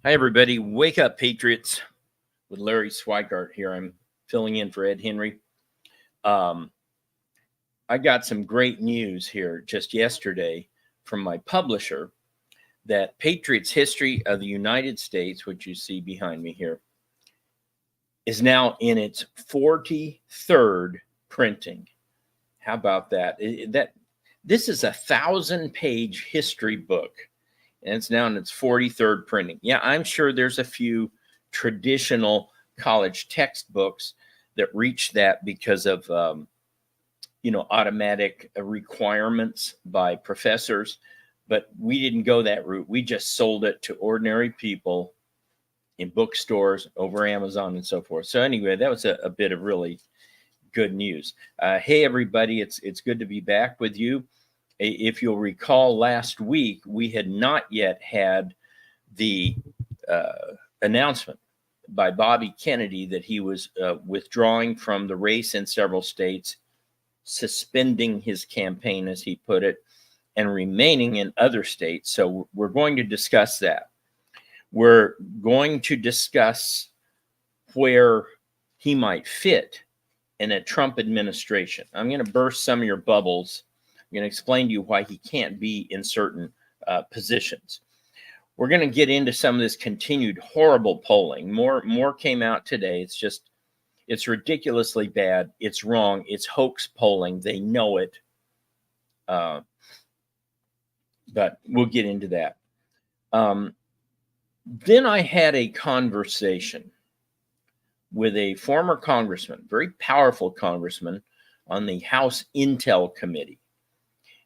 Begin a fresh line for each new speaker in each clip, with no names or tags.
Hi, everybody. Wake up, Patriots, with Larry Swigart here. I'm filling in for Ed Henry. I got some great news here just yesterday from my publisher that Patriots History of the United States, which you see behind me here, is now in its 43rd printing. How about that? This is a 1,000-page history book, and it's now in its 43rd printing. Yeah, I'm sure there's a few traditional college textbooks that reach that because of automatic requirements by professors, but we didn't go that route. We just sold it to ordinary people in bookstores, over Amazon, and so forth. So anyway, that was a bit of really good news. Hey, everybody, it's good to be back with you. If you'll recall, last week, we had not yet had the announcement by Bobby Kennedy that he was withdrawing from the race in several states, suspending his campaign, as he put it, and remaining in other states. So we're going to discuss that. We're going to discuss where he might fit in a Trump administration. I'm going to burst some of your bubbles. I'm going to explain to you why he can't be in certain positions. We're going to get into some of this continued horrible polling. More came out today. It's ridiculously bad. It's wrong. It's hoax polling. They know it. But we'll get into that. Then I had a conversation with a former congressman, very powerful congressman, on the House Intel Committee.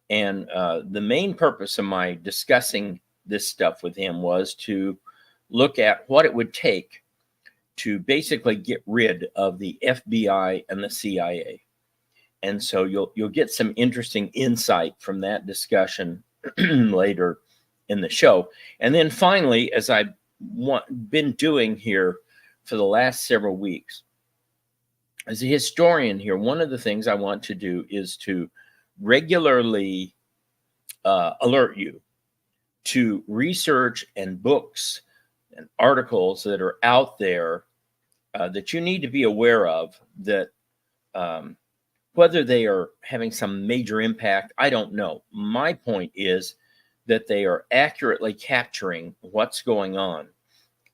And the main purpose of my discussing this stuff with him was to look at what it would take to basically get rid of the FBI and the CIA. And so you'll get some interesting insight from that discussion later in the show. And then finally, as I've been doing here for the last several weeks, as a historian here, one of the things I want to do is to regularly alert you to research and books and articles that are out there that you need to be aware of, that whether they are having some major impact, I don't know. My point is that they are accurately capturing what's going on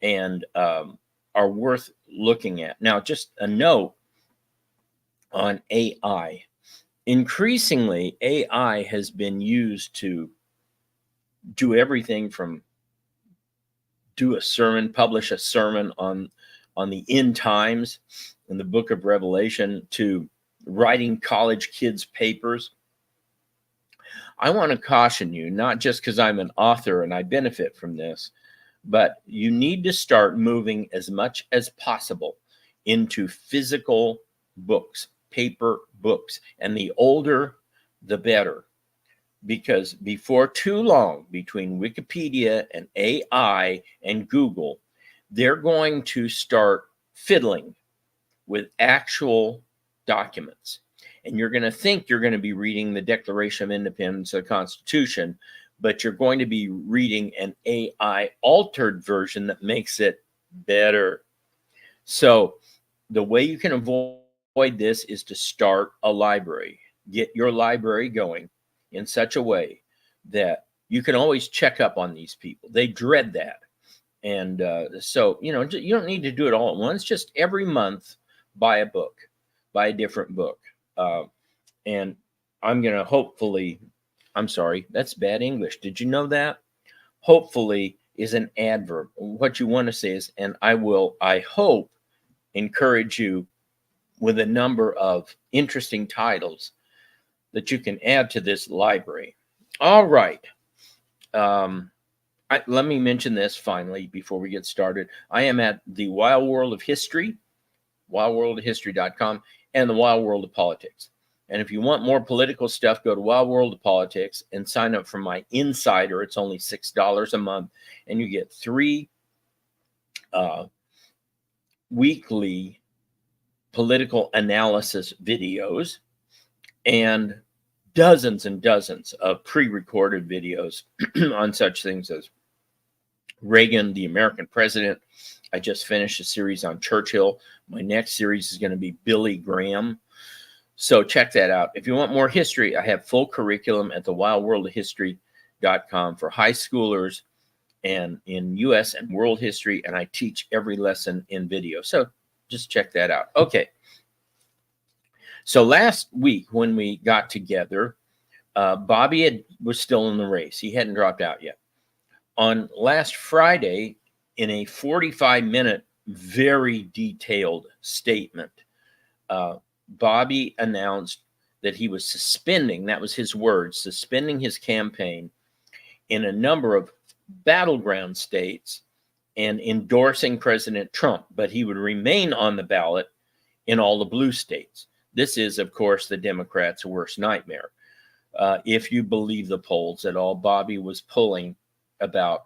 and are worth looking at. Now, just a note on AI. Increasingly, AI has been used to do everything from publish a sermon on the end times in the book of Revelation, to writing college kids' papers. I want to caution you, not just because I'm an author and I benefit from this, but you need to start moving as much as possible into physical books, paper books, and the older, the better. Because before too long, between Wikipedia and AI and Google, they're going to start fiddling with actual documents. And you're going to think you're going to be reading the Declaration of Independence, the Constitution, but you're going to be reading an AI altered version that makes it better. So the way you can avoid this is to start a library. Get your library going in such a way that you can always check up on these people. They dread that. And so, you don't need to do it all at once. Just every month, buy a book, buy a different book. And I'm going to I'm sorry, that's bad English. Did you know that? Hopefully is an adverb. What you want to say is, and I hope, encourage you with a number of interesting titles that you can add to this library. All right. Let me mention this finally before we get started. I am at the Wild World of History, wildworldofhistory.com, and the Wild World of Politics. And if you want more political stuff, go to Wild World of Politics and sign up for my Insider. It's only $6 a month, and you get 3 weekly political analysis videos and dozens of pre-recorded videos on such things as Reagan, the American president. I just finished a series on Churchill. My next series is going to be Billy Graham. So check that out. If you want more history, I have full curriculum at thewildworldofhistory.com for high schoolers and in U.S. and world history, and I teach every lesson in video. So just check that out. Okay. So last week when we got together, Bobby was still in the race. He hadn't dropped out yet. On last Friday, in a 45-minute, very detailed statement, Bobby announced that he was suspending, that was his words, suspending his campaign in a number of battleground states and endorsing President Trump, but he would remain on the ballot in all the blue states. This is, of course, the Democrats' worst nightmare. If you believe the polls at all, Bobby was pulling about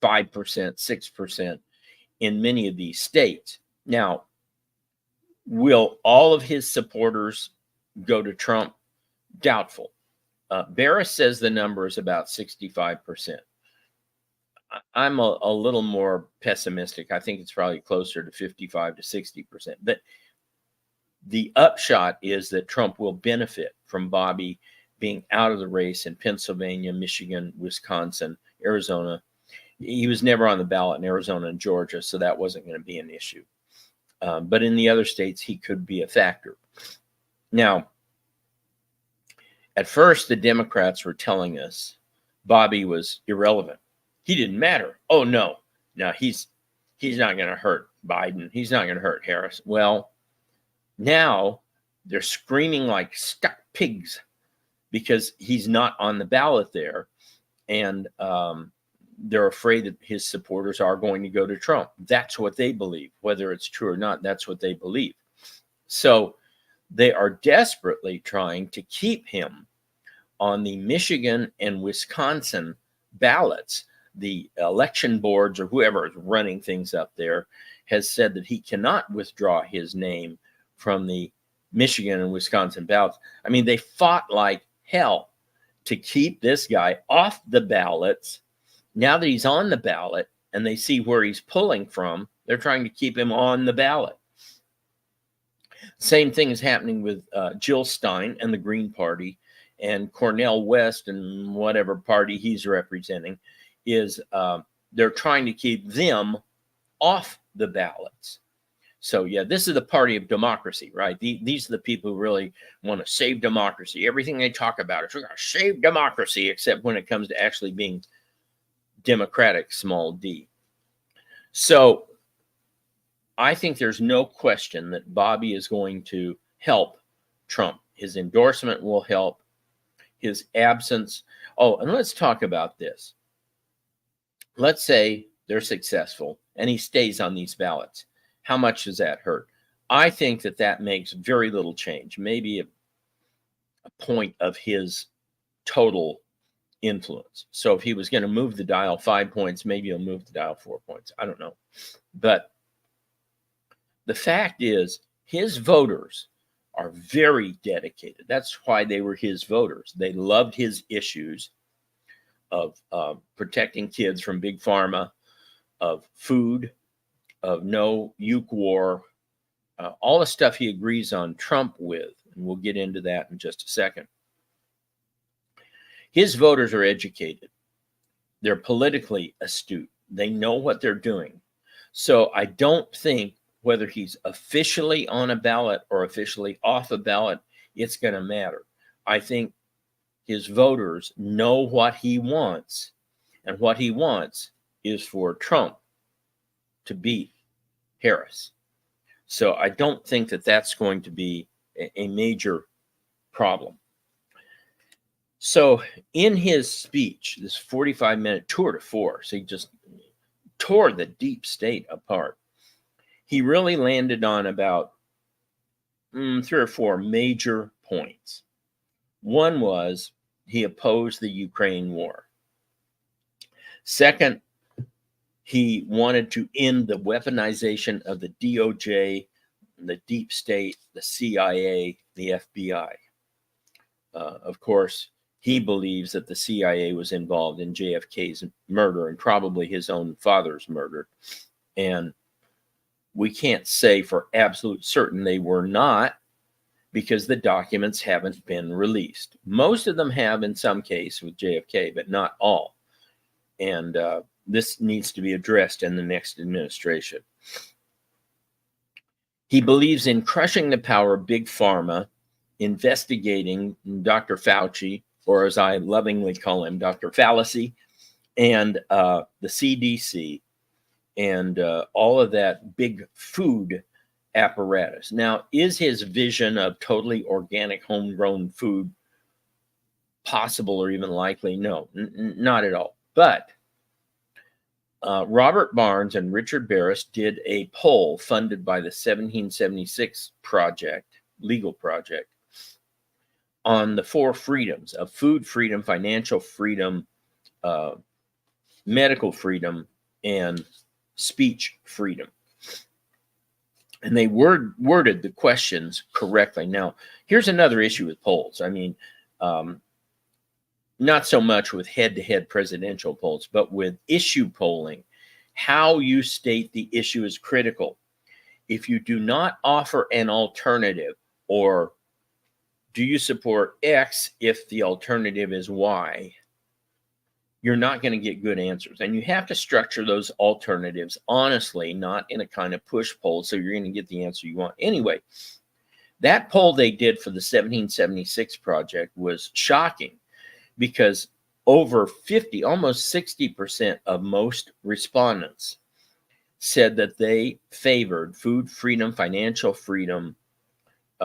5%, 6% in many of these states. Now, will all of his supporters go to Trump? Doubtful. Barris says the number is about 65%. I'm a little more pessimistic. I think it's probably closer to 55 to 60%. But the upshot is that Trump will benefit from Bobby being out of the race in Pennsylvania, Michigan, Wisconsin, Arizona. He was never on the ballot in Arizona and Georgia, so that wasn't going to be an issue. But in the other states, he could be a factor. Now, at first, the Democrats were telling us Bobby was irrelevant. He didn't matter. Oh, no, he's not going to hurt Biden. He's not going to hurt Harris. Well, now they're screaming like stuck pigs because he's not on the ballot there. And they're afraid that his supporters are going to go to Trump. That's what they believe. Whether it's true or not, that's what they believe. So they are desperately trying to keep him on the Michigan and Wisconsin ballots. The election boards or whoever is running things up there has said that he cannot withdraw his name from the Michigan and Wisconsin ballots. I mean, they fought like hell to keep this guy off the ballots. Now that he's on the ballot and they see where he's pulling from, they're trying to keep him on the ballot. Same thing is happening with Jill Stein and the Green Party, and Cornel West and whatever party he's representing is they're trying to keep them off the ballots. So, yeah, this is the party of democracy, right? These are the people who really want to save democracy. Everything they talk about is we're going to save democracy, except when it comes to actually being democratic, small d. So I think there's no question that Bobby is going to help Trump. His endorsement will help. His absence. Oh, and let's talk about this. Let's say they're successful and he stays on these ballots. How much does that hurt? I think that makes very little change, maybe a point of his total influence. So if he was going to move the dial 5 points, maybe he'll move the dial 4 points. I don't know. But the fact is, his voters are very dedicated. That's why they were his voters. They loved his issues of protecting kids from big pharma, of food, of no uke war, all the stuff he agrees on Trump with. And we'll get into that in just a second. His voters are educated. They're politically astute. They know what they're doing. So I don't think whether he's officially on a ballot or officially off a ballot, it's going to matter. I think his voters know what he wants, and what he wants is for Trump to beat Harris. So I don't think that's going to be a major problem. So in his speech, this 45-minute tour de force, he just tore the deep state apart. He really landed on about 3 or 4 major points. One was he opposed the Ukraine war. Second, he wanted to end the weaponization of the DOJ, the deep state, the CIA, the FBI. Of course, he believes that the CIA was involved in JFK's murder and probably his own father's murder. And we can't say for absolute certain they were not, because the documents haven't been released. Most of them have in some case with JFK, but not all. And this needs to be addressed in the next administration. He believes in crushing the power of big pharma, investigating Dr. Fauci, or as I lovingly call him, Dr. Fallacy, and the CDC, and all of that big food apparatus. Now, is his vision of totally organic, homegrown food possible or even likely? No, not at all. But Robert Barnes and Richard Barris did a poll funded by the 1776 project, legal project, on the 4 freedoms of food freedom, financial freedom, medical freedom, and speech freedom. And they worded the questions correctly. Now, here's another issue with polls. I mean, not so much with head-to-head presidential polls, but with issue polling. How you state the issue is critical. If you do not offer an alternative, or do you support X if the alternative is Y, you're not going to get good answers. And you have to structure those alternatives honestly, not in a kind of push poll, so you're going to get the answer you want. Anyway, that poll they did for the 1776 project was shocking, because over 50, almost 60% of most respondents said that they favored food freedom, financial freedom,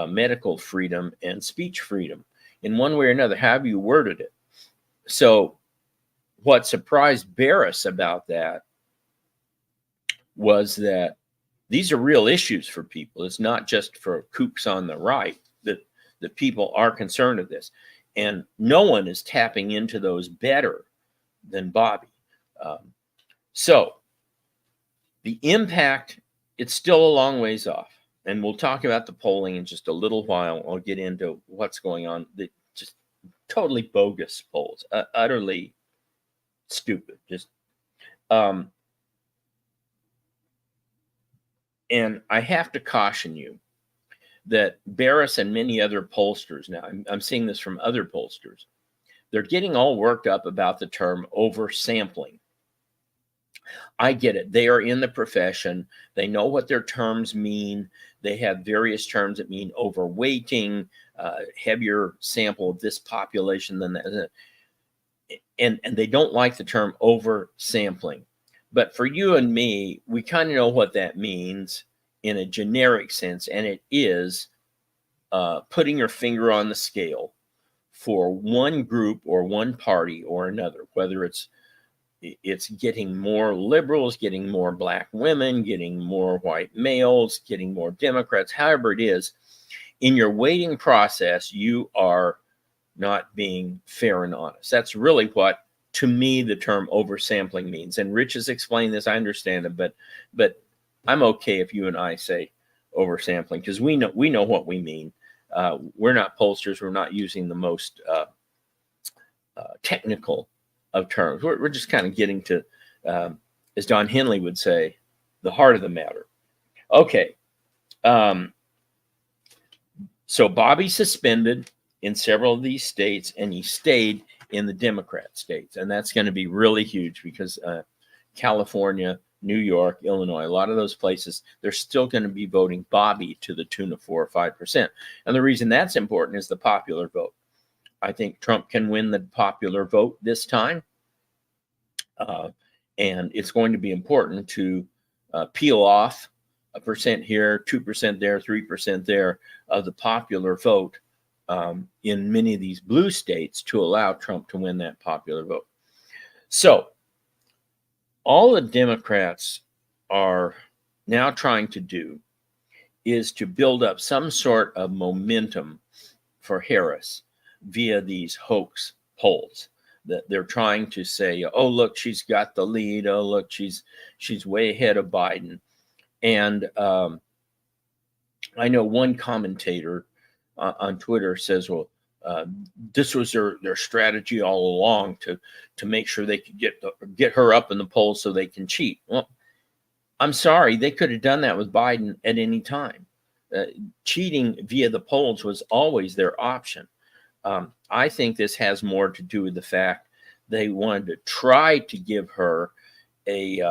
medical freedom, and speech freedom in one way or another, however you worded it. So what surprised Barris about that was that these are real issues for people. It's not just for kooks on the right, that people are concerned with this. And no one is tapping into those better than Bobby. So the impact, it's still a long ways off. And we'll talk about the polling in just a little while. I'll get into what's going on. Just totally bogus polls, utterly stupid. Just and I have to caution you that Barris and many other pollsters, now I'm seeing this from other pollsters, they're getting all worked up about the term oversampling. I get it. They are in the profession. They know what their terms mean. They have various terms that mean overweighting, heavier sample of this population than that. And they don't like the term oversampling. But for you and me, we kind of know what that means in a generic sense, and it is putting your finger on the scale for one group or one party or another, whether it's getting more liberals, getting more black women, getting more white males, getting more Democrats, however it is. In your weighting process, you are not being fair and honest. That's really what, to me, the term oversampling means. And Rich has explained this. I understand it, but I'm okay if you and I say oversampling, because we know what we mean. We're not pollsters. We're not using the most technical of terms. We're just kind of getting to, as Don Henley would say, the heart of the matter. Okay. So Bobby suspended in several of these states, and he stayed in the Democrat states. And that's going to be really huge, because California, New York, Illinois, a lot of those places, they're still going to be voting Bobby to the tune of 4 or 5%. And the reason that's important is the popular vote. I think Trump can win the popular vote this time. And it's going to be important to peel off 1% here, 2% there, 3% there of the popular vote in many of these blue states to allow Trump to win that popular vote. So all the Democrats are now trying to do is to build up some sort of momentum for Harris via these hoax polls. That they're trying to say, oh, look, she's got the lead. Oh, look, she's way ahead of Biden. And I know one commentator on Twitter says, well, Uh, this was their strategy all along to make sure they could get her up in the polls so they can cheat. Well, I'm sorry, they could have done that with Biden at any time. Cheating via the polls was always their option. I think this has more to do with the fact they wanted to try to give her a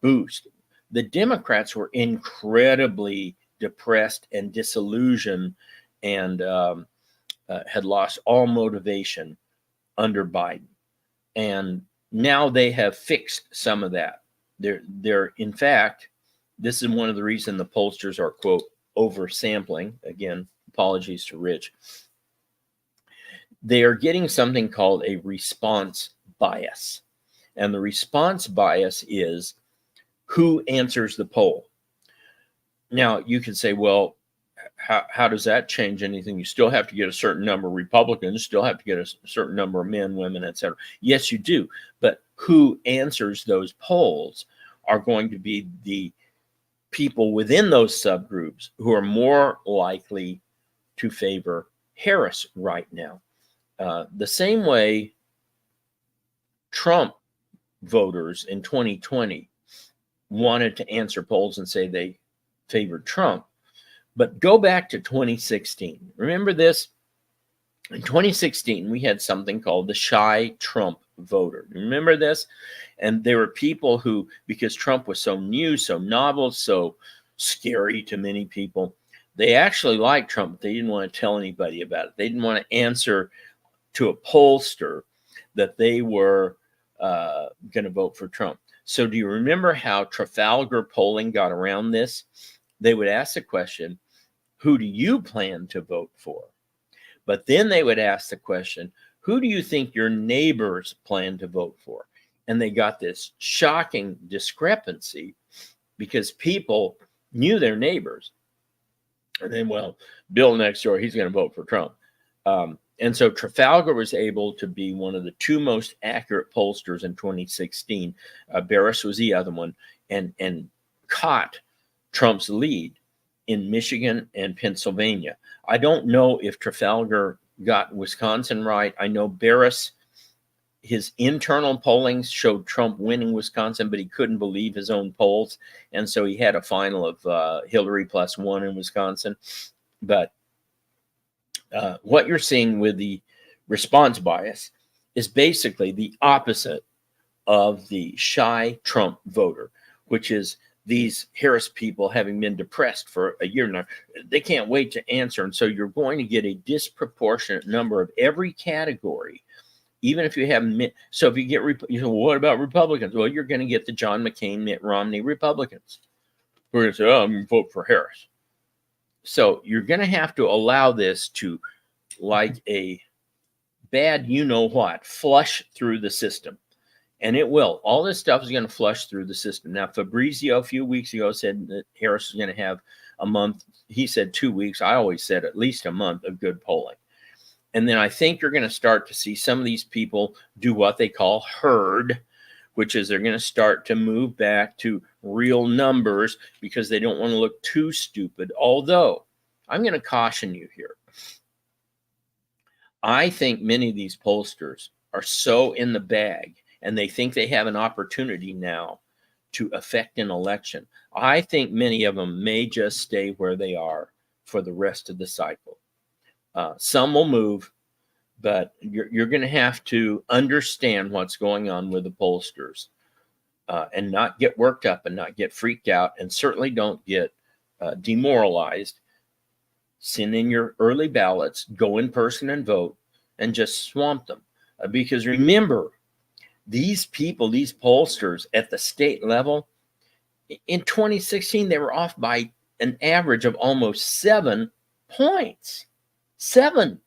boost. The Democrats were incredibly depressed and disillusioned and had lost all motivation under Biden. And now they have fixed some of that. They're in fact, this is one of the reasons the pollsters are, quote, oversampling. Again, apologies to Rich. They are getting something called a response bias. And the response bias is who answers the poll. Now, you could say, well, how does that change anything? You still have to get a certain number of Republicans, still have to get a certain number of men, women, etc. Yes, you do. But who answers those polls are going to be the people within those subgroups who are more likely to favor Harris right now. The same way Trump voters in 2020 wanted to answer polls and say they favored Trump. But go back to 2016. Remember this? In 2016, we had something called the shy Trump voter. Remember this? And there were people who, because Trump was so new, so novel, so scary to many people, they actually liked Trump, but they didn't want to tell anybody about it. They didn't want to answer to a pollster that they were going to vote for Trump. So do you remember how Trafalgar polling got around this? They would ask the question, who do you plan to vote for? But then they would ask the question, who do you think your neighbors plan to vote for? And they got this shocking discrepancy because people knew their neighbors. And then, well, Bill next door, he's going to vote for Trump. And so Trafalgar was able to be one of the two most accurate pollsters in 2016. Barris was the other one, and caught Trump's lead in Michigan and Pennsylvania. I don't know if Trafalgar got Wisconsin right. I know Barris, his internal polling showed Trump winning Wisconsin, but he couldn't believe his own polls. And so he had a final of Hillary +1 in Wisconsin. But what you're seeing with the response bias is basically the opposite of the shy Trump voter, which is these Harris people having been depressed for a year now. They can't wait to answer. And so you're going to get a disproportionate number of every category, even if you have, so if you get, you know, what about Republicans? Well, you're going to get the John McCain, Mitt Romney Republicans. We're going to say, oh, I'm going to vote for Harris. So you're going to have to allow this to, like a bad you-know-what, flush through the system. And it will. All this stuff is going to flush through the system. Now, Fabrizio a few weeks ago said that Harris is going to have a month. He said 2 weeks. I always said at least a month of good polling. And then I think you're going to start to see some of these people do what they call herd, which is they're going to start to move back to real numbers because they don't want to look too stupid. Although, I'm going to caution you here. I think many of these pollsters are so in the bag and they think they have an opportunity now to affect an election. I think many of them may just stay where they are for the rest of the cycle. Some will move, but you're going to have to understand what's going on with the pollsters and not get worked up and not get freaked out, and certainly don't get demoralized. Send in your early ballots, go in person and vote, and just swamp them. Because remember, these people, these pollsters at the state level, in 2016, they were off by an average of almost 7 points. 7.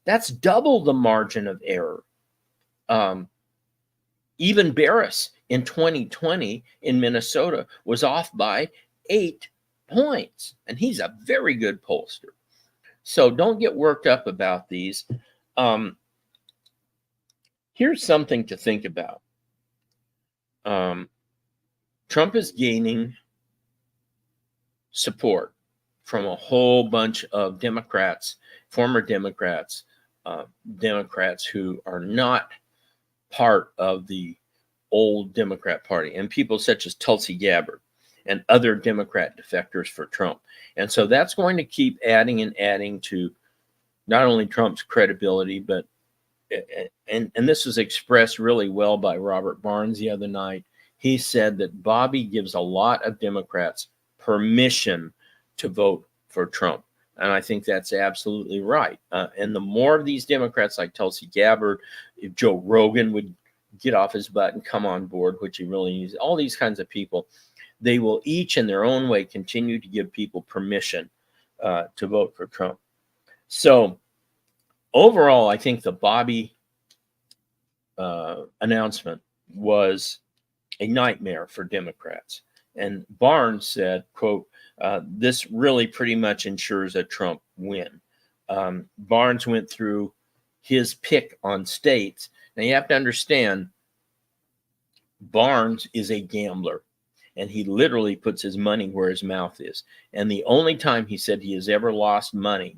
That's double the margin of error. Even Barris in 2020 in Minnesota was off by 8 points, and he's a very good pollster. So don't get worked up about these. Here's something to think about. Trump is gaining support from a whole bunch of Democrats, former Democrats, Democrats who are not part of the old Democrat Party, and people such as Tulsi Gabbard and other Democrat defectors for Trump. And so that's going to keep adding and adding to not only Trump's credibility, but and this was expressed really well by Robert Barnes the other night. He said that Bobby gives a lot of Democrats permission to vote for Trump. And I think that's absolutely right. And the more of these Democrats like Tulsi Gabbard, if Joe Rogan would get off his butt and come on board, which he really needs, all these kinds of people, they will each in their own way continue to give people permission to vote for Trump. So overall, I think the Bobby announcement was a nightmare for Democrats. And Barnes said, quote, this really pretty much ensures a Trump win. Barnes went through his pick on states. Now you have to understand, Barnes is a gambler, and he literally puts his money where his mouth is. And the only time he said he has ever lost money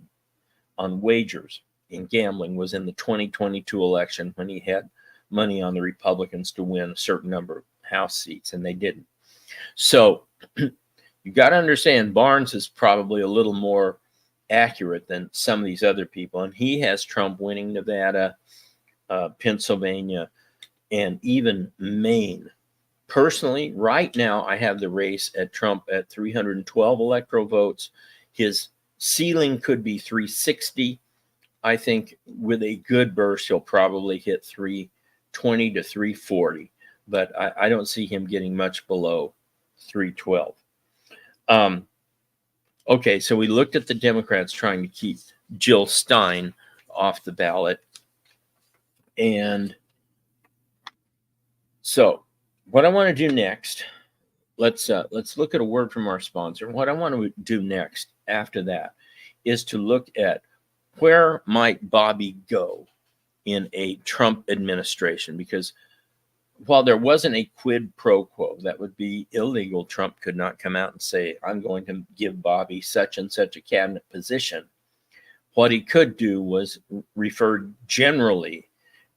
on wagers in gambling was in the 2022 election, when he had money on the Republicans to win a certain number of House seats, and they didn't. So you got to understand, Barnes is probably a little more accurate than some of these other people, and he has Trump winning Nevada, Pennsylvania, and even Maine. Personally, right now, I have the race at Trump at 312 electoral votes. His ceiling could be 360. I think with a good burst, he'll probably hit 320 to 340, but I don't see him getting much below 312. Okay, so we looked at the Democrats trying to keep Jill Stein off the ballot. And so what I want to do next, let's look at a word from our sponsor. What I want to do next after that is to look at where might Bobby go in a Trump administration, because while there wasn't a quid pro quo, that would be illegal. Trump could not come out and say, I'm going to give Bobby such and such a cabinet position. What he could do was refer generally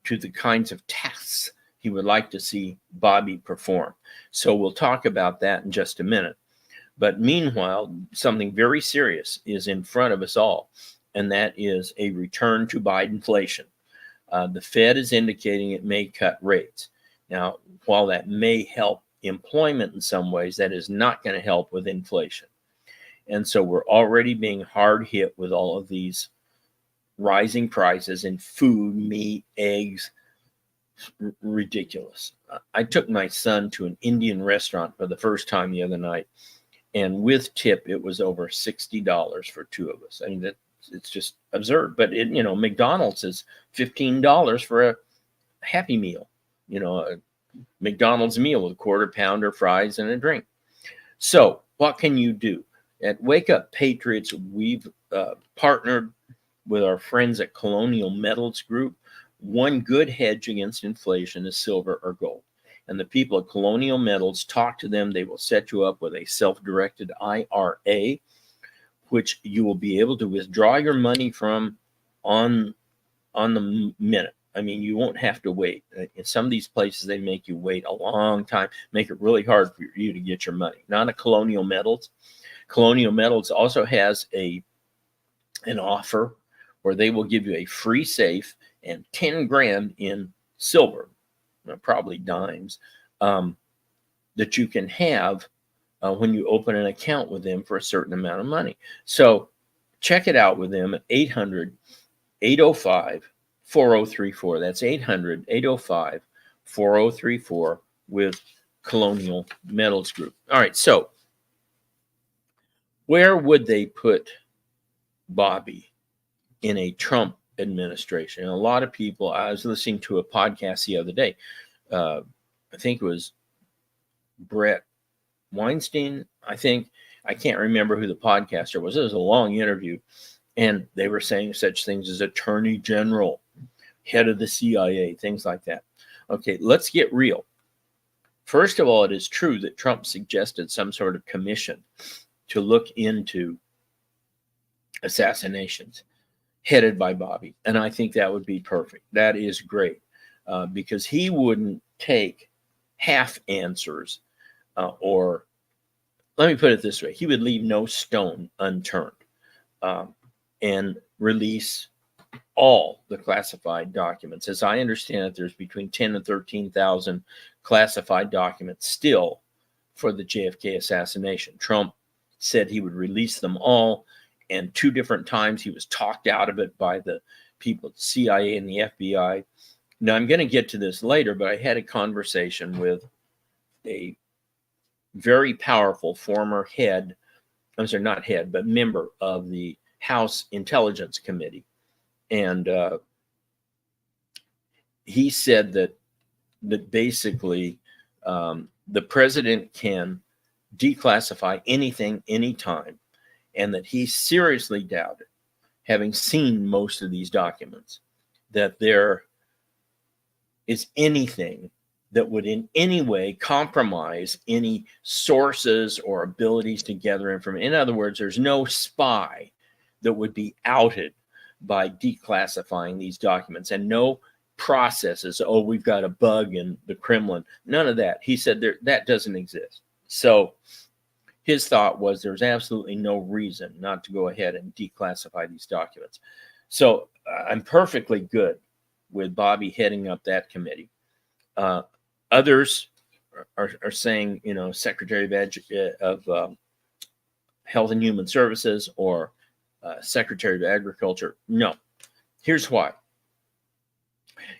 to the kinds of tasks he would like to see Bobby perform. So we'll talk about that in just a minute. But meanwhile, something very serious is in front of us all, and that is a return to Bidenflation. The Fed is indicating it may cut rates. Now, while that may help employment in some ways, that is not going to help with inflation. And so we're already being hard hit with all of these rising prices in food, meat, eggs. Ridiculous. I took my son to an Indian restaurant for the first time the other night, and with tip, it was over $60 for two of us. I mean, it's just absurd. But McDonald's is $15 for a Happy Meal. A McDonald's meal with a quarter pounder, fries, and a drink. So what can you do? At Wake Up Patriots, we've partnered with our friends at Colonial Metals Group. One good hedge against inflation is silver or gold. And the people at Colonial Metals, talk to them. They will set you up with a self-directed IRA, which you will be able to withdraw your money from on the minute. I mean, you won't have to wait. In some of these places, they make you wait a long time, make it really hard for you to get your money. Not a Colonial Metals. Colonial Metals also has an offer where they will give you a free safe and 10 grand in silver, probably dimes, that you can have when you open an account with them for a certain amount of money. So check it out with them at 800-805-4034. That's 800-805-4034 with Colonial Metals Group. All right, so where would they put Bobby in a Trump administration? And a lot of people, I was listening to a podcast the other day. I think it was Brett Weinstein. I can't remember who the podcaster was. It was a long interview, and they were saying such things as attorney general, head of the CIA, things like that. Okay, let's get real. First of all, it is true that Trump suggested some sort of commission to look into assassinations. headed by Bobby. And I think that would be perfect. That is great because he wouldn't take half answers or let me put it this way. He would leave no stone unturned and release all the classified documents. As I understand it, there's between 10 and 13,000 classified documents still for the JFK assassination. Trump said he would release them all, and 2 different times he was talked out of it by the people at the CIA and the FBI. Now, I'm going to get to this later, but I had a conversation with a very powerful former head, I'm sorry, not head, but member of the House Intelligence Committee. And he said that basically the president can declassify anything, anytime, and that he seriously doubted, having seen most of these documents, that there is anything that would in any way compromise any sources or abilities to gather information. In other words, there's no spy that would be outed by declassifying these documents, and no processes. Oh, we've got a bug in the Kremlin. None of that. He said that doesn't exist. So his thought was there's absolutely no reason not to go ahead and declassify these documents. So I'm perfectly good with Bobby heading up that committee. Others are saying, Secretary of Health and Human Services or Secretary of Agriculture. No. Here's why.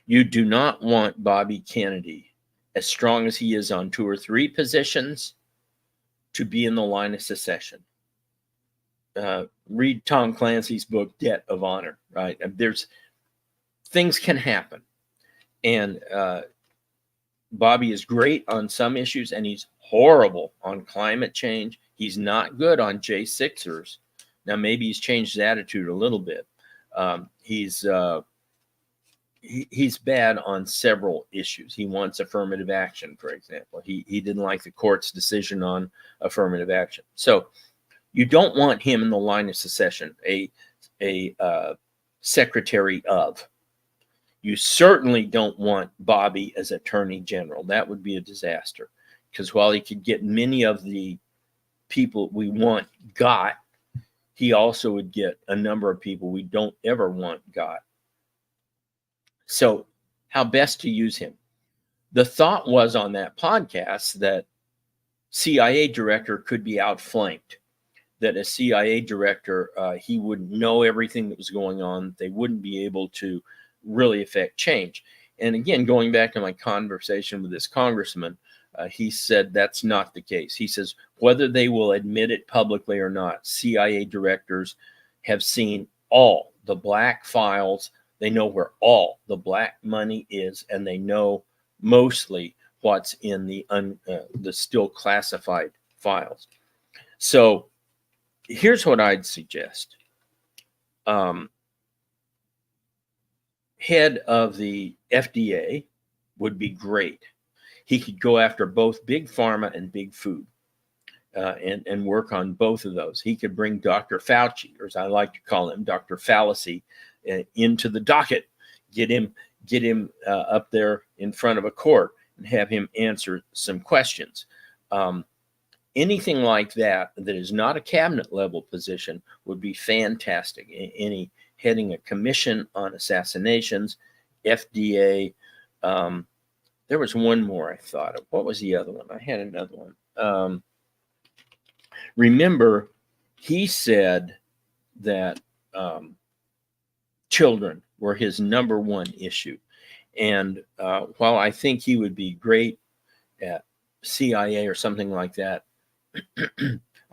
You do not want Bobby Kennedy, as strong as he is on 2 or 3 positions, to be in the line of secession. Read Tom Clancy's book, Debt of Honor, right? Things can happen. And Bobby is great on some issues, and he's horrible on climate change. He's not good on J6ers. Now, maybe he's changed his attitude a little bit. He's bad on several issues. He wants affirmative action, for example. He didn't like the court's decision on affirmative action. So you don't want him in the line of secession, a secretary of. You certainly don't want Bobby as Attorney General. That would be a disaster, because while he could get many of the people we want got, he also would get a number of people we don't ever want got. So how best to use him? The thought was on that podcast that CIA director could be outflanked, that a CIA director, he wouldn't know everything that was going on. They wouldn't be able to really affect change. And again, going back to my conversation with this congressman, he said that's not the case. He says whether they will admit it publicly or not, CIA directors have seen all the black files. They know where all the black money is, and they know mostly what's in the still classified files. So here's what I'd suggest. Head of the FDA would be great. He could go after both big pharma and big food and work on both of those. He could bring Dr. Fauci, or as I like to call him, Dr. Fallacy, into the docket, get him up there in front of a court and have him answer some questions. Anything like that is not a cabinet level position would be fantastic. Any heading a commission on assassinations, FDA. There was one more I thought of. What was the other one? I had another one. Remember, he said that children were his number one issue. And while I think he would be great at CIA or something like that,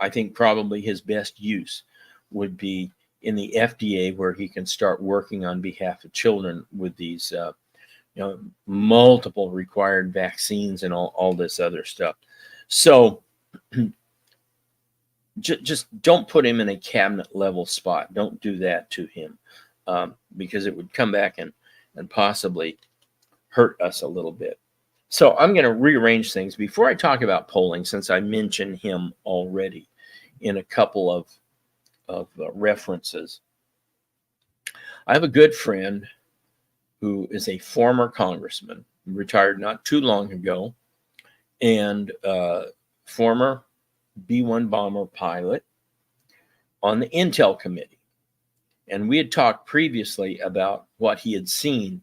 I think probably his best use would be in the FDA, where he can start working on behalf of children with these multiple required vaccines and all this other stuff. So just don't put him in a cabinet level spot. Don't do that to him, because it would come back and possibly hurt us a little bit. So I'm going to rearrange things before I talk about polling, since I mentioned him already in a couple of references. I have a good friend who is a former congressman, retired not too long ago, and former B-1 bomber pilot on the Intel Committee. And we had talked previously about what he had seen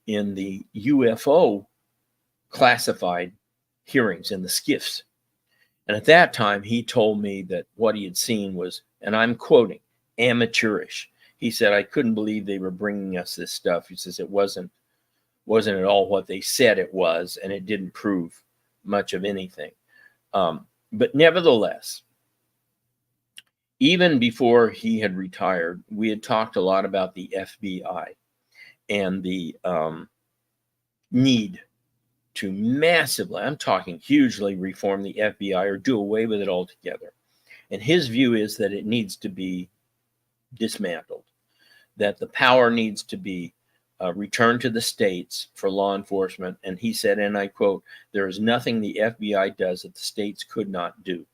in the UFO classified hearings in the SCIFs. And at that time, he told me that what he had seen was, and I'm quoting, amateurish. He said, I couldn't believe they were bringing us this stuff. He says it wasn't at all what they said it was, and it didn't prove much of anything. But nevertheless, even before he had retired, we had talked a lot about the FBI and the need to massively, I'm talking hugely, reform the FBI or do away with it altogether. And his view is that it needs to be dismantled, that the power needs to be returned to the states for law enforcement. And he said, and I quote, there is nothing the FBI does that the states could not do.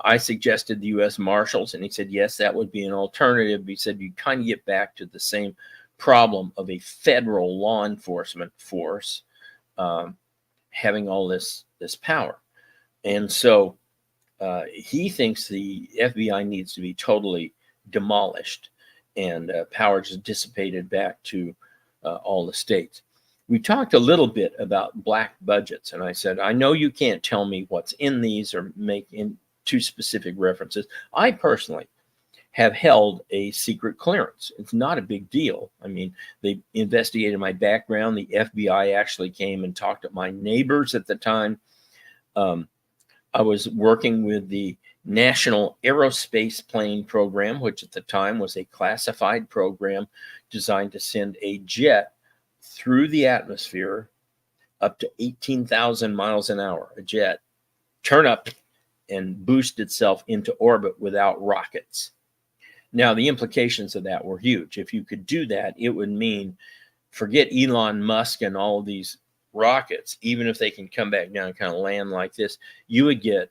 I suggested the U.S. Marshals, and he said, yes, that would be an alternative. He said, you kind of get back to the same problem of a federal law enforcement force having all this power. And so he thinks the FBI needs to be totally demolished and power just dissipated back to all the states. We talked a little bit about black budgets, and I said, I know you can't tell me what's in these or make in too specific references. I personally have held a secret clearance. It's not a big deal. I mean, they investigated my background. The FBI actually came and talked to my neighbors at the time. I was working with the National Aerospace Plane Program, which at the time was a classified program designed to send a jet through the atmosphere up to 18,000 miles an hour, a jet, turn up and boost itself into orbit without rockets. Now, the implications of that were huge. If you could do that, it would mean forget Elon Musk and all of these rockets, even if they can come back down and kind of land like this, you would get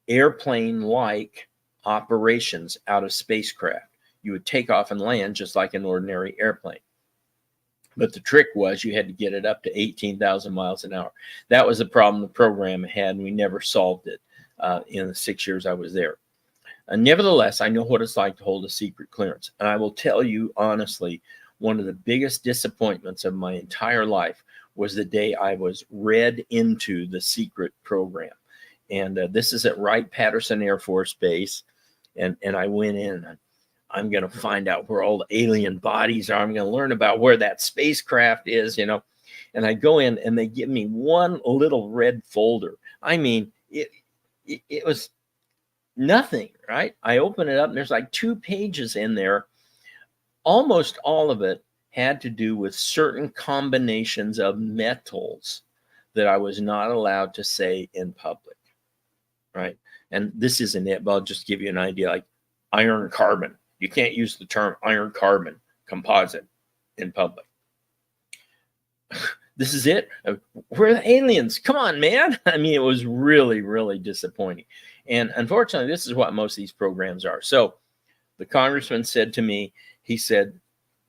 airplane-like operations out of spacecraft. You would take off and land just like an ordinary airplane. But the trick was you had to get it up to 18,000 miles an hour. That was the problem the program had, and we never solved it in the 6 years I was there. Nevertheless, I know what it's like to hold a secret clearance. And I will tell you honestly, one of the biggest disappointments of my entire life was the day I was read into the secret program. And this is at Wright-Patterson Air Force Base. And I went in, and I'm going to find out where all the alien bodies are. I'm going to learn about where that spacecraft is, you know. And I go in, and they give me one little red folder. I mean, it was nothing, right? I open it up, and there's like 2 pages in there. Almost all of it had to do with certain combinations of metals that I was not allowed to say in public, right? And this isn't it, but I'll just give you an idea, like iron carbon. You can't use the term iron carbon composite in public. This is it. Where are the aliens? Come on, man. I mean, it was really, really disappointing. And unfortunately, this is what most of these programs are. So the congressman said to me, he said,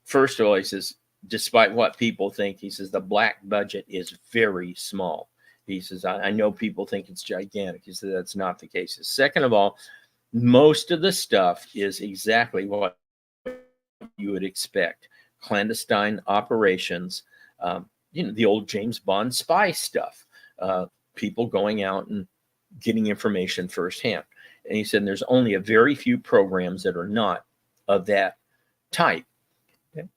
first of all, he says, despite what people think, he says, the black budget is very small. He says, I know people think it's gigantic. He said, that's not the case. Second of all, most of the stuff is exactly what you would expect. Clandestine operations, the old James Bond spy stuff, people going out and getting information firsthand. And he said, there's only a very few programs that are not of that type.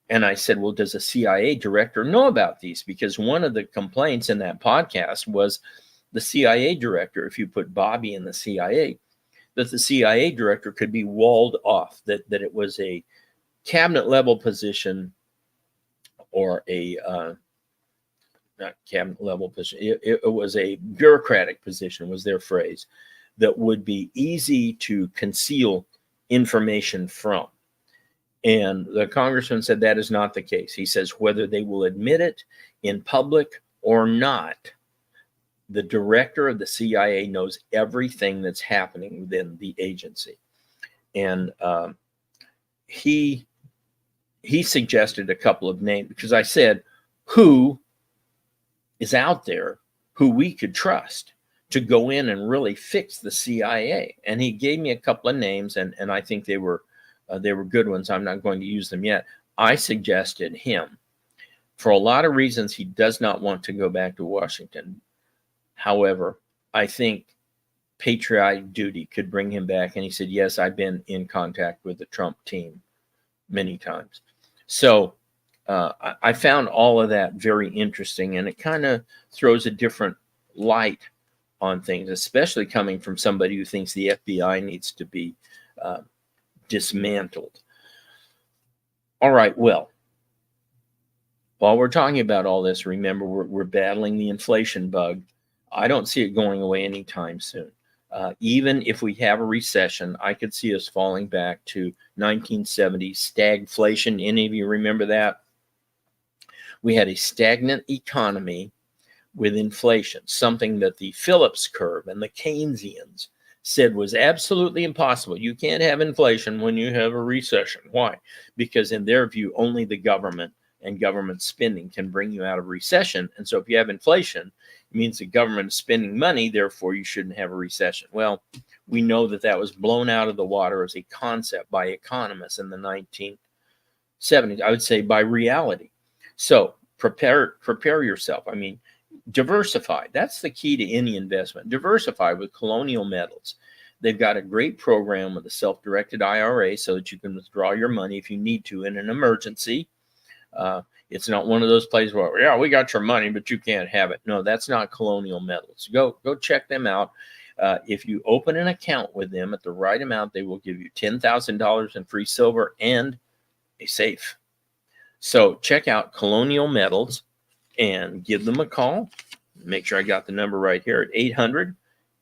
And I said, well, does a CIA director know about these? Because one of the complaints in that podcast was the CIA director, if you put Bobby in the CIA, that the CIA director could be walled off, that it was a cabinet level position or a, not cabinet level position, it was a bureaucratic position, was their phrase, that would be easy to conceal information from. And the congressman said that is not the case. He says whether they will admit it in public or not, the director of the CIA knows everything that's happening within the agency. And he he suggested a couple of names because I said, who is out there who we could trust to go in and really fix the CIA? And he gave me a couple of names, and I think they were good ones. I'm not going to use them yet. I suggested him. For a lot of reasons, he does not want to go back to Washington. However, I think patriotic duty could bring him back. And he said, yes, I've been in contact with the Trump team many times. So I found all of that very interesting, and it kind of throws a different light on things, especially coming from somebody who thinks the FBI needs to be dismantled. All right, well, while we're talking about all this, remember, we're battling the inflation bug. I don't see it going away anytime soon. Even if we have a recession, I could see us falling back to 1970 stagflation. Any of you remember that? We had a stagnant economy with inflation, something that the Phillips curve and the Keynesians said was absolutely impossible. You can't have inflation when you have a recession. Why? Because in their view, only the government and government spending can bring you out of recession. And so if you have inflation, it means the government is spending money, therefore you shouldn't have a recession. Well, we know that that was blown out of the water as a concept by economists in the 1970s, I would say by reality. So prepare yourself. I mean, diversify. That's the key to any investment. Diversify with Colonial Metals. They've got a great program with a self-directed IRA so that you can withdraw your money if you need to in an emergency. It's not one of those places where, yeah, we got your money, but you can't have it. No, that's not Colonial Metals. Go check them out. If you open an account with them at the right amount, they will give you $10,000 in free silver and a safe. So check out Colonial Metals and give them a call. Make sure I got the number right here at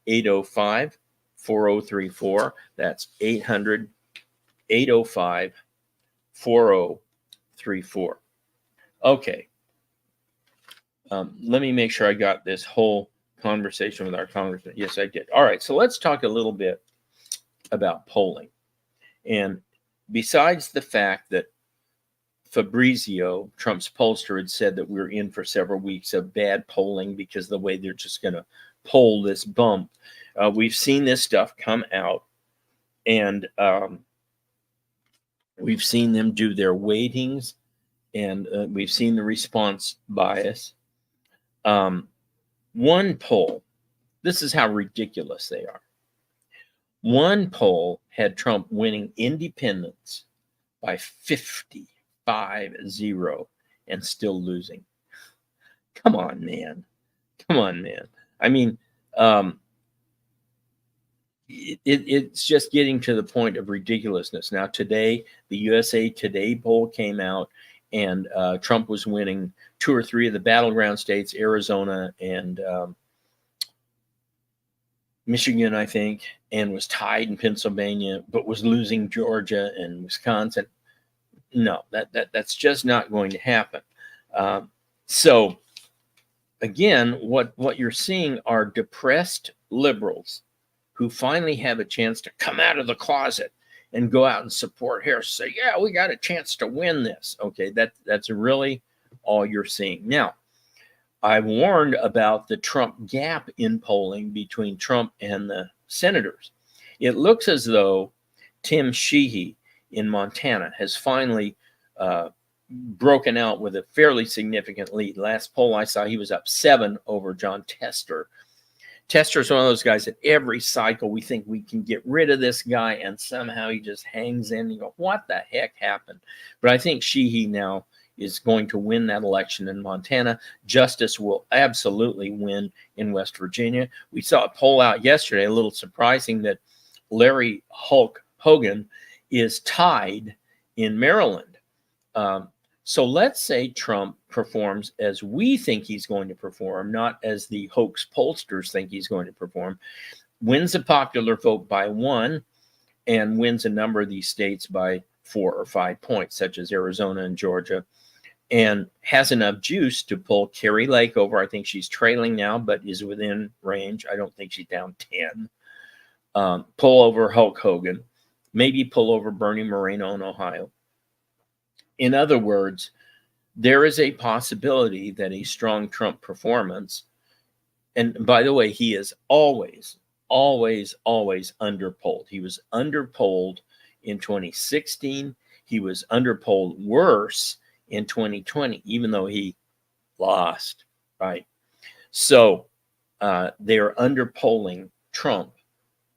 800-805-4034. That's 800-805-4034. Okay. Let me make sure I got this whole conversation with our congressman. Yes, I did. All right. So let's talk a little bit about polling. And besides the fact that Fabrizio, Trump's pollster, had said that we're in for several weeks of bad polling because of the way they're just going to poll this bump. We've seen this stuff come out, and we've seen them do their weightings, and we've seen the response bias. One poll, this is how ridiculous they are. One poll had Trump winning independents by 50. 5-0 and still losing. Come on, man. I mean, it's just getting to the point of ridiculousness. Now, today, the USA Today poll came out, and Trump was winning 2 or 3 of the battleground states, Arizona and Michigan, I think, and was tied in Pennsylvania, but was losing Georgia and Wisconsin. No, that's just not going to happen. So again, what you're seeing are depressed liberals who finally have a chance to come out of the closet and go out and support Harris. Say, yeah, we got a chance to win this. Okay, that's really all you're seeing. Now, I warned about the Trump gap in polling between Trump and the senators. It looks as though Tim Sheehy in Montana has finally broken out with a fairly significant lead. Last poll I saw, he was up 7 over John Tester. Tester's one of those guys that every cycle we think we can get rid of this guy, and somehow he just hangs in. You go, what the heck happened? But I think Sheehy now is going to win that election in Montana. Justice will absolutely win in West Virginia. We saw a poll out yesterday, a little surprising, that Larry Hulk Hogan is tied in Maryland. So let's say Trump performs as we think he's going to perform, not as the hoax pollsters think he's going to perform, wins a popular vote by 1, and wins a number of these states by 4 or 5 points, such as Arizona and Georgia, and has enough juice to pull Carrie Lake over. I think she's trailing now, but is within range. I don't think she's down 10. Pull over Hulk Hogan, maybe pull over Bernie Moreno in Ohio. In other words, there is a possibility that a strong Trump performance, and by the way, he is always, always, always underpolled. He was underpolled in 2016. He was underpolled worse in 2020, even though he lost, right? So they are underpolling Trump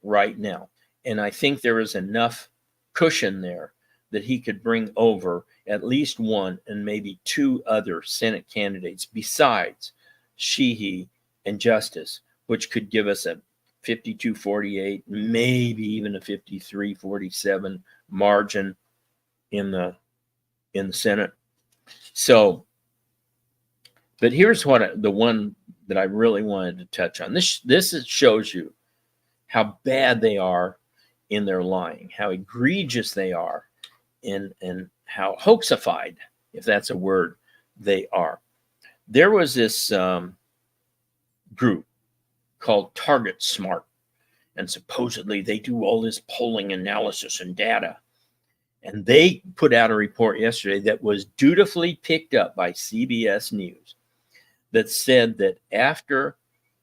right now. And I think there is enough cushion there that he could bring over at least one and maybe two other Senate candidates besides Sheehy and Justice, which could give us a 52-48, maybe even a 53-47 margin in the Senate. So, but here's what the one that I really wanted to touch on. This shows you how bad they are in their lying, how egregious they are, and how hoaxified, if that's a word, they are. There was this group called Target Smart, and supposedly they do all this polling analysis and data. And they put out a report yesterday that was dutifully picked up by CBS News that said that after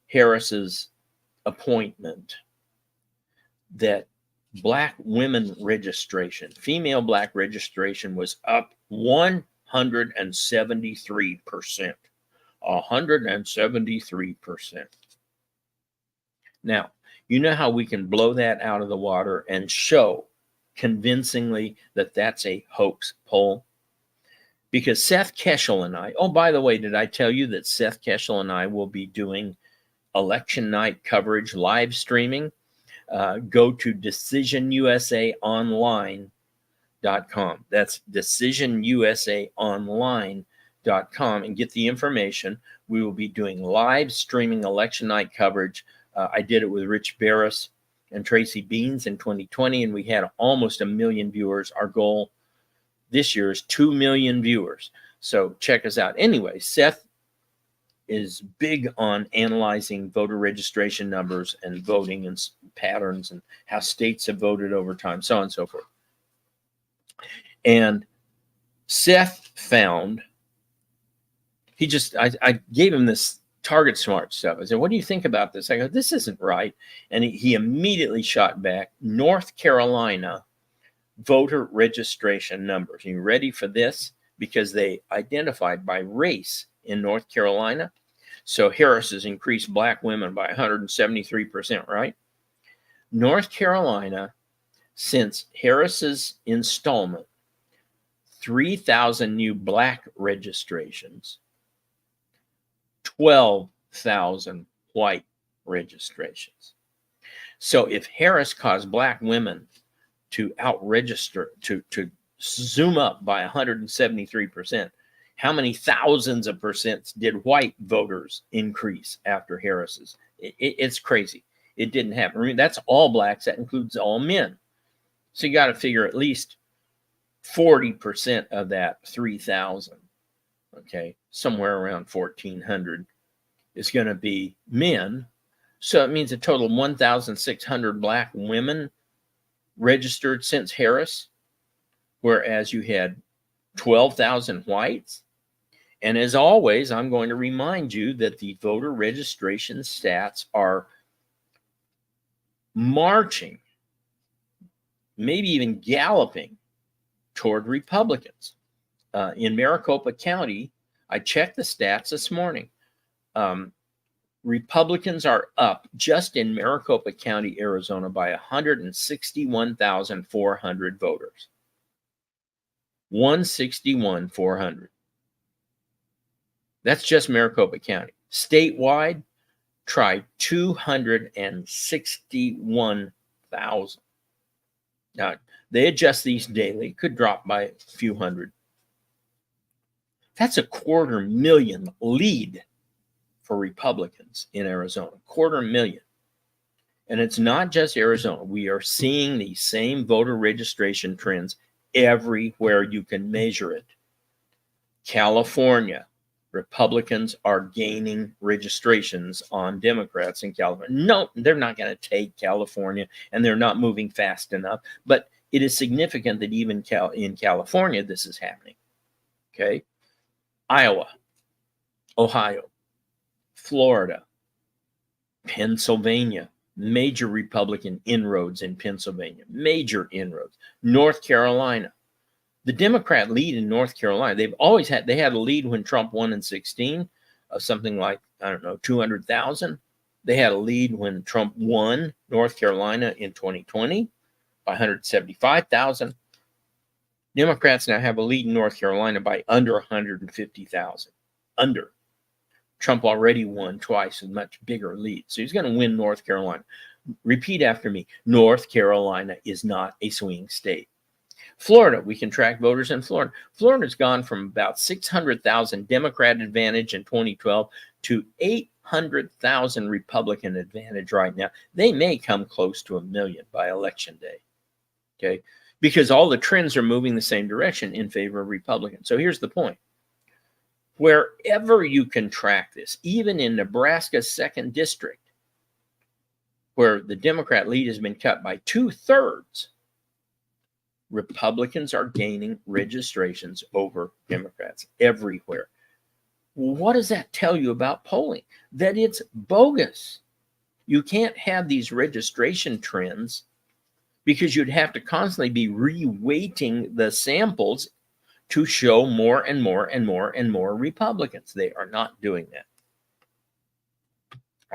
Harris's appointment, that Black women registration, female Black registration, was up 173%. 173%. Now, you know how we can blow that out of the water and show convincingly that that's a hoax poll? Because Seth Keshel and I, oh, by the way, did I tell you that Seth Keshel and I will be doing election night coverage live streaming? Go to decisionusaonline.com. That's decisionusaonline.com and get the information. We will be doing live streaming election night coverage. I did it with Rich Barris and Tracy Beans in 2020, and we had almost 1 million viewers. Our goal this year is 2 million viewers. So check us out. Anyway, Seth is big on analyzing voter registration numbers and voting and patterns and how states have voted over time, so on and so forth. And Seth found, I gave him this Target Smart stuff. I said, what do you think about this? I go, this isn't right. And he immediately shot back, North Carolina voter registration numbers. Are you ready for this? Because they identified by race in North Carolina. So Harris has increased Black women by 173%, right? North Carolina, since Harris's installment, 3,000 new Black registrations, 12,000 white registrations. So if Harris caused Black women to out-register, to zoom up by 173%, how many thousands of percents did white voters increase after Harris's? It's crazy. It didn't happen. I mean, that's all Blacks. That includes all men. So you got to figure at least 40% of that 3,000, okay, somewhere around 1,400 is going to be men. So it means a total of 1,600 Black women registered since Harris, whereas you had 12,000 whites. And as always, I'm going to remind you that the voter registration stats are marching, maybe even galloping toward Republicans. In Maricopa County, I checked the stats this morning. Republicans are up just in Maricopa County, Arizona, by 161,400 voters. 161,400. That's just Maricopa County. Statewide, try 261,000. Now, they adjust these daily. Could drop by a few hundred. That's a 250,000 lead for Republicans in Arizona. 250,000. And it's not just Arizona. We are seeing these same voter registration trends everywhere you can measure it. California, Republicans are gaining registrations on Democrats in California. No, they're not going to take California, and they're not moving fast enough. But it is significant that even in California, this is happening. Okay. Iowa, Ohio, Florida, Pennsylvania, major Republican inroads in Pennsylvania, major inroads. North Carolina, the Democrat lead in North Carolina, they had a lead when Trump won in 16 of something like, I don't know, 200,000. They had a lead when Trump won North Carolina in 2020 by 175,000. Democrats now have a lead in North Carolina by under 150,000. Under. Trump already won twice, a much bigger lead. So he's going to win North Carolina. Repeat after me. North Carolina is not a swing state. Florida, we can track voters in Florida. Florida's gone from about 600,000 Democrat advantage in 2012 to 800,000 Republican advantage right now. They may come close to 1 million by election day. Okay, because all the trends are moving the same direction in favor of Republicans. So here's the point. Wherever you can track this, even in Nebraska's 2nd district, where the Democrat lead has been cut by 2/3, Republicans are gaining registrations over Democrats everywhere. What does that tell you about polling? That it's bogus. You can't have these registration trends because you'd have to constantly be reweighting the samples to show more and more and more and more Republicans. They are not doing that.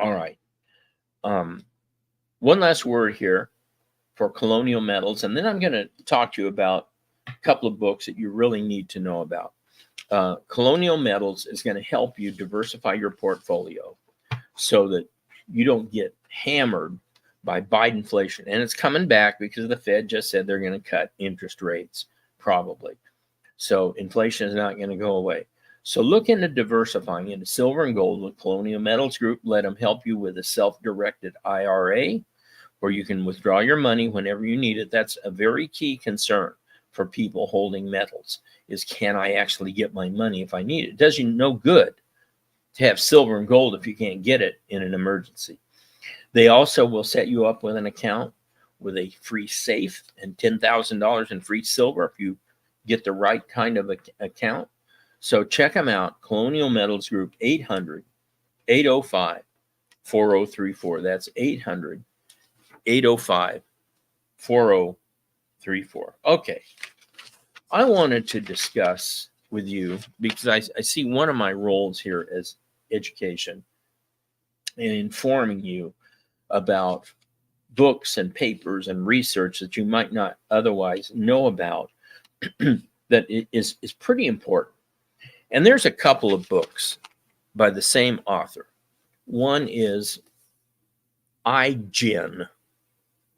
All right. One last word here for colonial metals, and then I'm going to talk to you about a couple of books that you really need to know about. Colonial metals is going to help you diversify your portfolio so that you don't get hammered by Bidenflation. And it's coming back because the Fed just said they're going to cut interest rates, probably. So inflation is not going to go away. So look into diversifying into silver and gold with Colonial Metals Group. Let them help you with a self-directed IRA where you can withdraw your money whenever you need it. That's a very key concern for people holding metals is, can I actually get my money if I need it? It does you no good to have silver and gold if you can't get it in an emergency. They also will set you up with an account with a free safe and $10,000 in free silver if you get the right kind of account. So check them out. Colonial Metals Group, 800-805-4034. That's 800-805-4034. Okay. I wanted to discuss with you, because I see one of my roles here as education and informing you about books and papers and research that you might not otherwise know about that is pretty important. And there's a couple of books by the same author. One is iGen,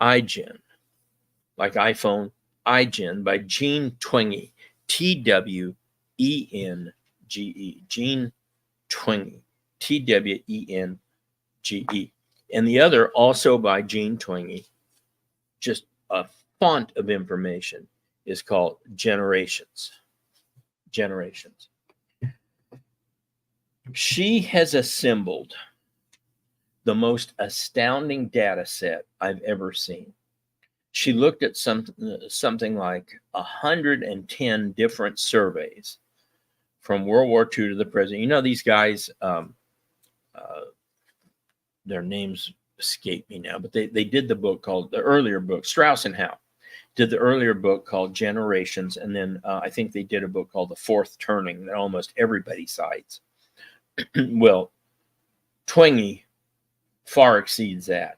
like iPhone, iGen by Gene Twenge, Twenge, Gene Twenge, Twenge. And the other, also by Gene Twenge, just a font of information, is called Generations. She has assembled the most astounding data set I've ever seen. She looked at something like 110 different surveys from World War II to the present. You know, these guys, their names escape me now, but they did the book called, the earlier book, Strauss and Howe did the earlier book called Generations. And then I think they did a book called The Fourth Turning that almost everybody cites. Well, Twenge far exceeds that.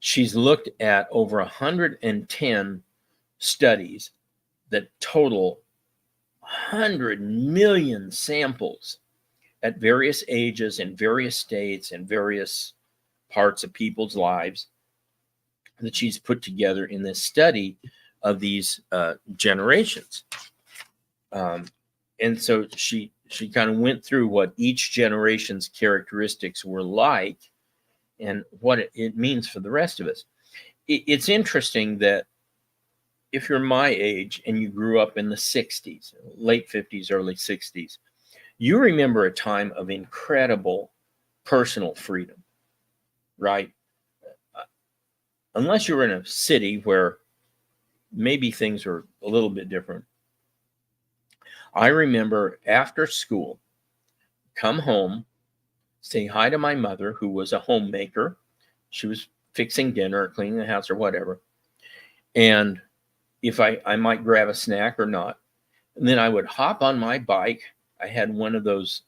She's looked at over 110 studies that total 100 million samples at various ages in various states and various parts of people's lives that she's put together in this study of these generations. And so she kind of went through what each generation's characteristics were like and what it means for the rest of us. It's interesting that if you're my age and you grew up in the 60s, late 50s, early 60s, you remember a time of incredible personal freedom, right? Unless you were in a city where maybe things are a little bit different. I remember after school, come home, say hi to my mother, who was a homemaker. She was fixing dinner, cleaning the house, or whatever. And if I might grab a snack or not. And then I would hop on my bike. I had one of those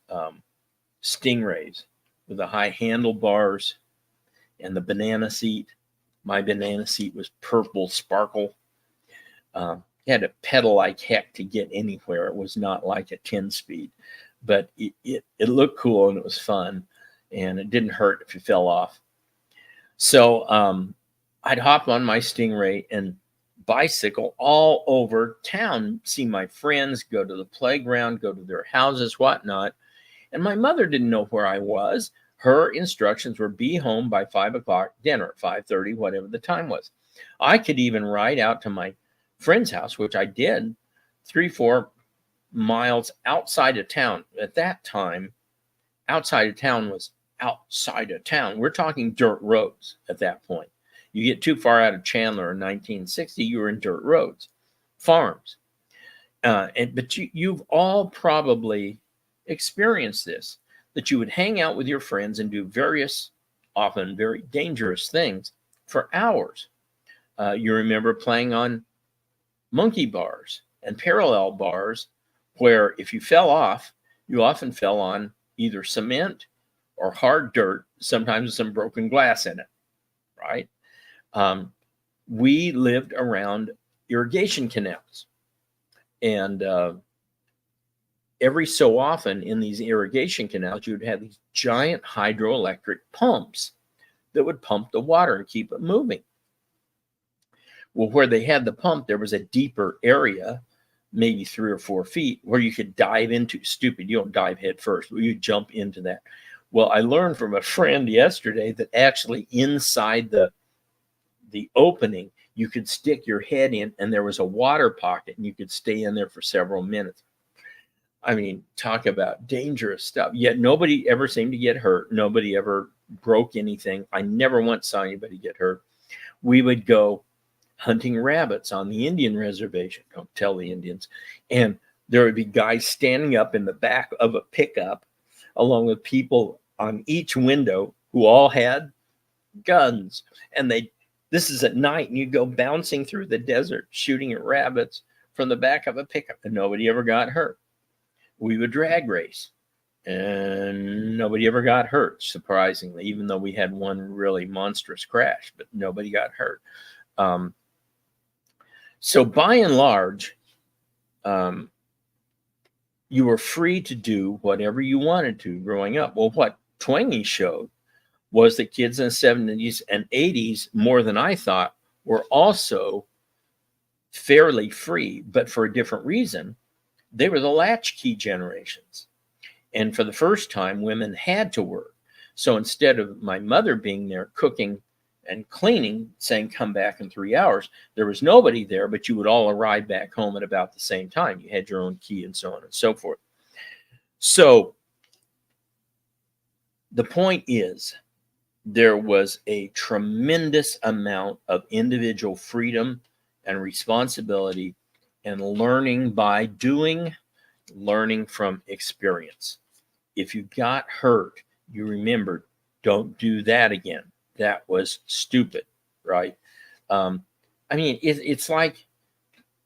Stingrays with the high handlebars and the banana seat. My banana seat was purple sparkle. You had to pedal like heck to get anywhere. It was not like a 10 speed, but it looked cool and it was fun, and it didn't hurt if you fell off. So I'd hop on my Stingray and bicycle all over town, see my friends, go to the playground, go to their houses, whatnot. And my mother didn't know where I was. Her instructions were be home by 5 o'clock, dinner, 5:30, whatever the time was. I could even ride out to my friend's house, which I did, 3-4 miles outside of town. At that time, outside of town was outside of town. We're talking dirt roads at that point. You get too far out of Chandler in 1960, you were in dirt roads, farms. But you've all probably experienced this, that you would hang out with your friends and do various, often very dangerous things for hours. You remember playing on monkey bars and parallel bars, where if you fell off, you often fell on either cement or hard dirt, sometimes with some broken glass in it, right? We lived around irrigation canals, and every so often in these irrigation canals, you'd have these giant hydroelectric pumps that would pump the water and keep it moving. Well, where they had the pump, there was a deeper area, maybe 3 or 4 feet, where you could dive into. Stupid, you don't dive head first, but you jump into that. Well, I learned from a friend yesterday that actually inside the opening, you could stick your head in, and there was a water pocket, and you could stay in there for several minutes. I mean, talk about dangerous stuff. Yet nobody ever seemed to get hurt. Nobody ever broke anything. I never once saw anybody get hurt. We would go hunting rabbits on the Indian reservation. Don't tell the Indians. And there would be guys standing up in the back of a pickup, along with people on each window who all had guns. And this is at night, and you go bouncing through the desert, shooting at rabbits from the back of a pickup, and nobody ever got hurt. We would drag race, and nobody ever got hurt, surprisingly, even though we had one really monstrous crash, but nobody got hurt. So by and large, you were free to do whatever you wanted to growing up. Well, what Twenge showed was that kids in the 70s and 80s, more than I thought, were also fairly free, but for a different reason. They were the latchkey generations. And for the first time, women had to work. So instead of my mother being there cooking and cleaning, saying, come back in 3 hours, there was nobody there, but you would all arrive back home at about the same time. You had your own key and so on and so forth. So the point is, there was a tremendous amount of individual freedom and responsibility and learning by doing, learning from experience. If you got hurt, you remembered, don't do that again. That was stupid, right? I mean, it's like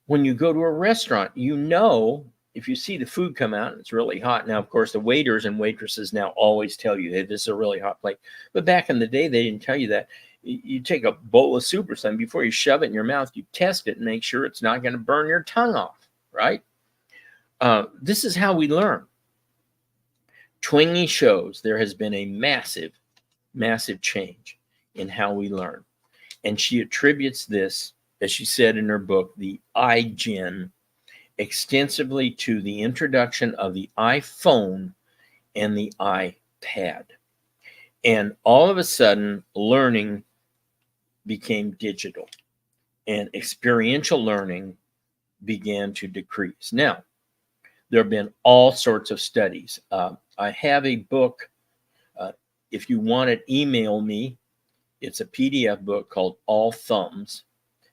when you go to a restaurant, if you see the food come out and it's really hot. Now, of course, the waiters and waitresses now always tell you, hey, this is a really hot plate. But back in the day, they didn't tell you that. You take a bowl of soup or something, before you shove it in your mouth, you test it and make sure it's not going to burn your tongue off, right? This is how we learn. Twenge shows there has been a massive, massive change in how we learn. And she attributes this, as she said in her book, the iGen, extensively to the introduction of the iPhone and the iPad. And all of a sudden, learning became digital, and experiential learning began to decrease. Now, there have been all sorts of studies. I have a book. If you want it, email me. It's a PDF book called All Thumbs: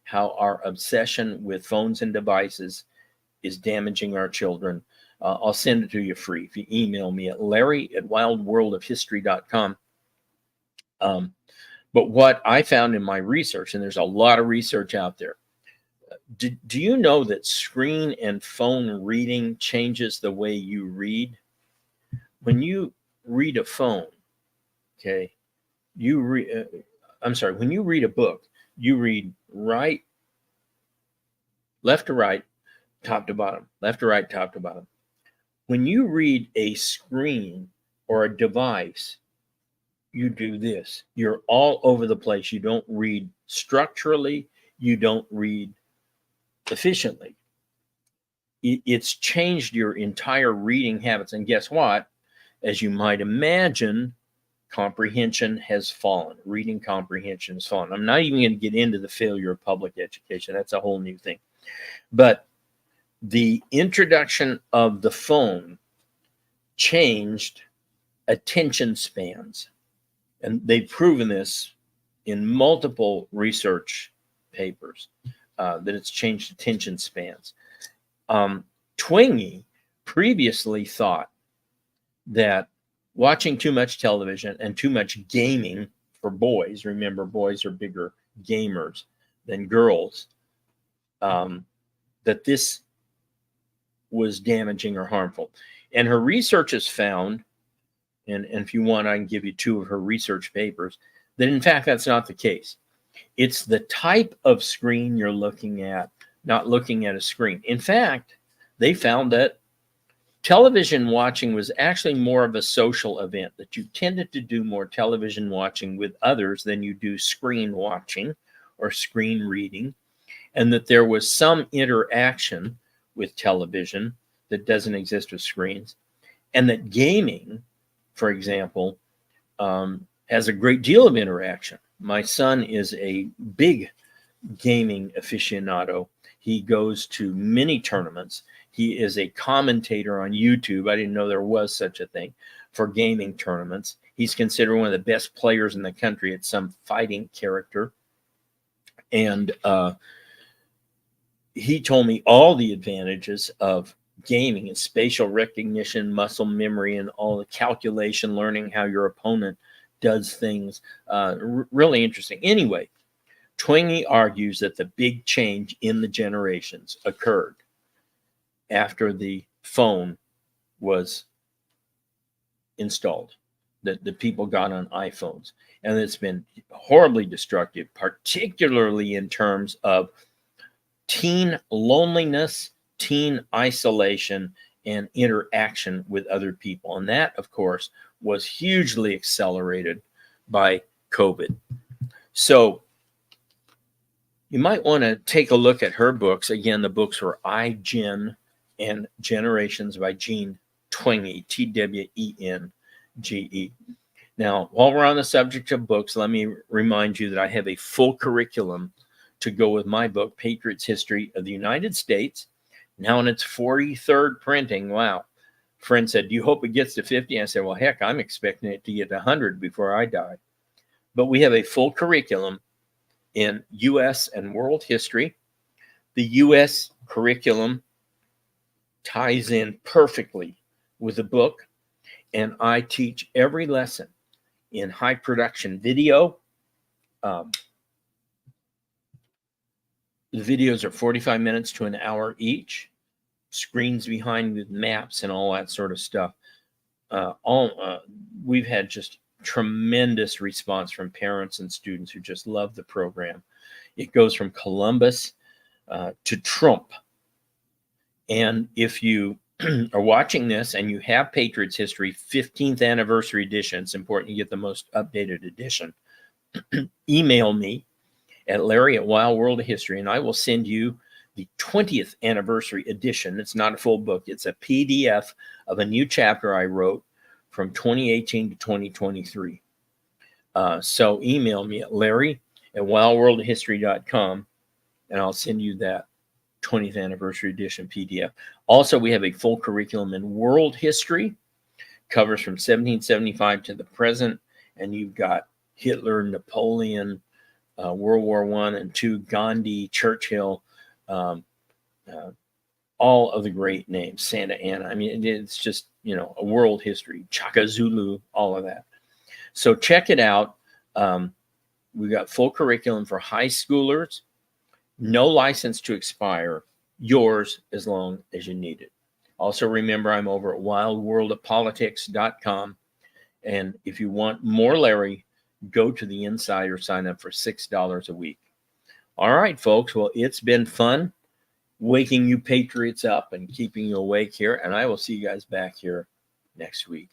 How Our Obsession with Phones and Devices is Damaging Our Children. I'll send it to you free if you email me at larry@wildworldofhistory.com. But what I found in my research, and there's a lot of research out there, do you know that screen and phone reading changes the way you read? When you read a phone, okay, when you read a book, you read left to right, top to bottom, left to right, top to bottom. When you read a screen or a device, you do this. You're all over the place. You don't read structurally. You don't read efficiently. It's changed your entire reading habits. And guess what? As you might imagine, comprehension has fallen. Reading comprehension has fallen. I'm not even going to get into the failure of public education. That's a whole new thing. But the introduction of the phone changed attention spans. And they've proven this in multiple research papers, that it's changed attention spans. Twenge previously thought that watching too much television and too much gaming for boys, remember boys are bigger gamers than girls, that this was damaging or harmful. And her research has found, and if you want, I can give you two of her research papers, that in fact that's not the case. It's the type of screen you're looking at, not looking at a screen. In fact, they found that television watching was actually more of a social event, that you tended to do more television watching with others than you do screen watching or screen reading, and that there was some interaction with television that doesn't exist with screens, and that gaming, for example, has a great deal of interaction. My son is a big gaming aficionado. He goes to many tournaments. He is a commentator on YouTube. I didn't know there was such a thing for gaming tournaments. He's considered one of the best players in the country at some fighting character. And he told me all the advantages of gaming and spatial recognition, muscle memory, and all the calculation, learning how your opponent does things. Really interesting. Anyway, Twenge argues that the big change in the generations occurred after the phone was installed, that the people got on iPhones, and it's been horribly destructive, particularly in terms of teen loneliness, teen isolation, and interaction with other people. And that, of course, was hugely accelerated by COVID. So you might want to take a look at her books. Again, the books were iGen and Generations by Jean Twenge, Twenge. Now, while we're on the subject of books, let me remind you that I have a full curriculum to go with my book, Patriots History of the United States, now in its 43rd printing. Wow. Friend said, do you hope it gets to 50? I said, well, heck, I'm expecting it to get to 100 before I die. But we have a full curriculum in U.S. and world history. The U.S. curriculum ties in perfectly with the book, and I teach every lesson in high production video. The videos are 45 minutes to an hour each, screens behind with maps and all that sort of stuff. We've had just tremendous response from parents and students who just love the program. It goes from Columbus to Trump. And if you are watching this and you have Patriots History 15th Anniversary Edition, it's important you get the most updated edition. Email me at Larry@wildworldofhistory, and I will send you the 20th Anniversary Edition. It's not a full book. It's a PDF of a new chapter I wrote from 2018 to 2023. So email me at Larry@wildworldofhistory.com, and I'll send you that 20th Anniversary Edition PDF. Also, we have a full curriculum in world history, covers from 1775 to the present, and you've got Hitler, Napoleon, World War I and II, Gandhi, Churchill, all of the great names, Santa Ana. I mean, it's just, a world history, Chaka Zulu, all of that. So check it out. We've got full curriculum for high schoolers, no license to expire, yours as long as you need it. Also, remember, I'm over at wildworldofpolitics.com. And if you want more Larry, go to the Insider, sign up for $6 a week. All right, folks. Well, it's been fun waking you Patriots up and keeping you awake here. And I will see you guys back here next week.